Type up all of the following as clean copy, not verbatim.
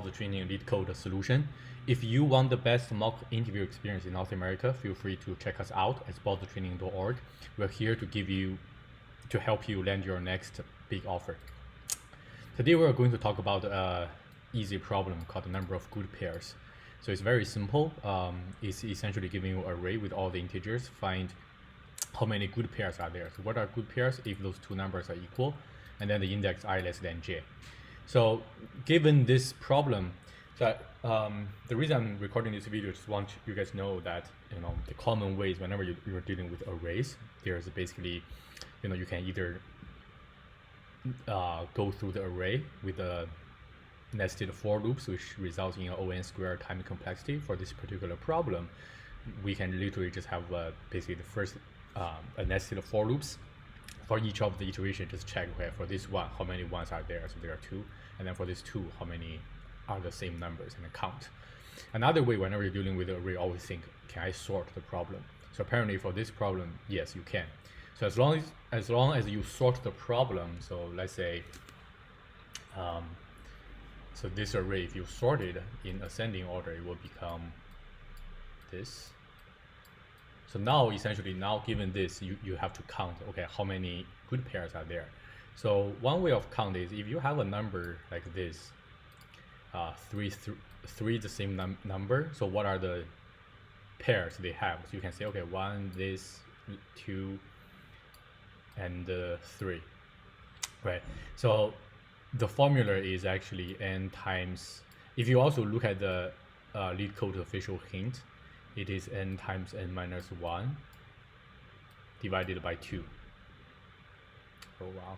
Baozi Training Leetcode solution. If you want the best mock interview experience in North America, feel free to check us out at baozitraining.org. We're here to help you land your next big offer. Today we're going to talk about an easy problem called the number of good pairs. So it's very simple. It's essentially giving you an array with all the integers. Find how many good pairs are there. So what are good pairs if those two numbers are equal? And then the index I less than j. So given this problem, the reason I'm recording this video is just want you guys know that the common ways whenever you're dealing with arrays, there's basically you can either go through the array with a nested for loops, which results in an O(n) squared time complexity. For this particular problem, we can literally just have basically the first a nested for loops. For each of the iteration, just check, okay, for this one, how many ones are there? So there are two. And then for this two, how many are the same numbers, and count. Another way, whenever you're dealing with an array, always think, can I sort the problem? So apparently for this problem, yes, you can. So as long as you sort the problem, so let's say, so this array, if you sort it in ascending order, it will become this. So now, essentially, given this, you have to count, okay, how many good pairs are there. So one way of count is if you have a number like this, three the same number, so what are the pairs they have? So you can say, okay, one, this, two, and three, right? So the formula is actually n times, if you also look at the Leetcode official hint, it is n times n minus 1 divided by 2. Oh wow.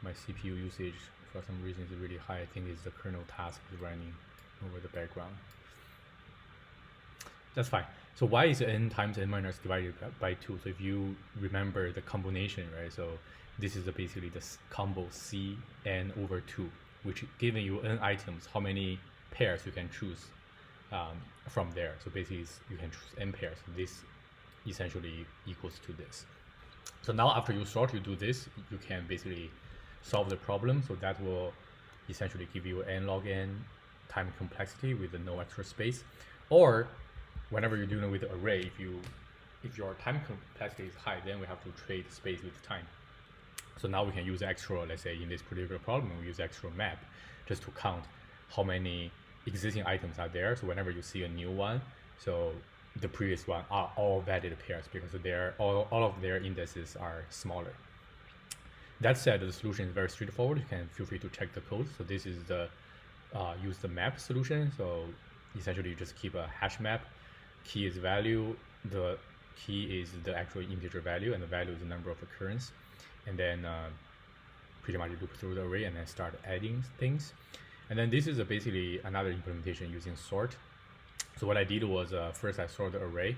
My CPU usage for some reason is really high. I think it's the kernel task is running over the background. That's fine. So why is n times n minus divided by 2? So if you remember the combination, right? So this is basically the combo Cn over 2, which giving you n items, how many pairs you can choose from there. So basically you can choose n pairs. This essentially equals to this. So now after you sort, you do this, you can basically solve the problem. So that will essentially give you n log n time complexity with no extra space. Or whenever you're dealing with an array, if your time complexity is high, then we have to trade space with time. So now we can use extra, let's say in this particular problem, we use extra map just to count how many existing items are there. So whenever you see a new one, so the previous one are all valid pairs because all of their indices are smaller. That said, the solution is very straightforward. You can feel free to check the code. So this is the use the map solution. So essentially you just keep a hash map. Key is value, the key is the actual integer value, and the value is the number of occurrence. And then pretty much you loop through the array and then start adding things. And then this is basically another implementation using sort. So what I did was first I sort the array,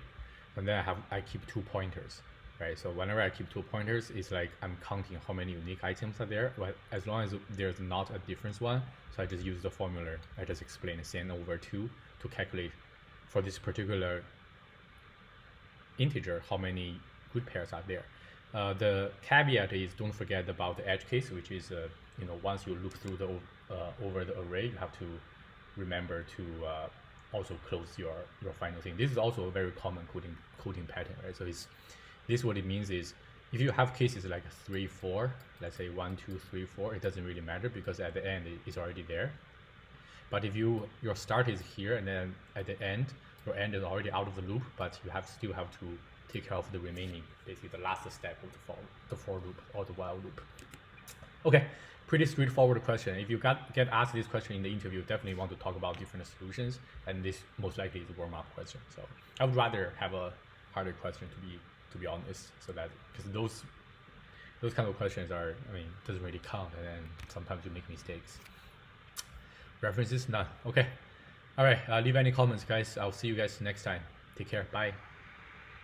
and then I keep 2 pointers, right? So whenever I keep 2 pointers, it's like I'm counting how many unique items are there. But as long as there's not a difference one, so I just use the formula I just explained, Cn over 2, to calculate for this particular integer how many good pairs are there. The caveat is don't forget about the edge case, which is once you look through the over the array, you have to remember to also close your final thing. This is also a very common coding pattern, right? So this what it means is if you have cases like 3, 4, let's say 1, 2, 3, 4, it doesn't really matter because at the end it's already there. But if your start is here and then at the end your end is already out of the loop, but you still have to take care of the remaining, basically the last step of the for loop or the while loop. Okay, pretty straightforward question. If you get asked this question in the interview, definitely want to talk about different solutions, and this most likely is a warm-up question. So I would rather have a harder question to be honest, so that because those kind of questions are, doesn't really count, and then sometimes you make mistakes. References none. Okay, all right. Leave any comments, guys. I'll see you guys next time. Take care. Bye.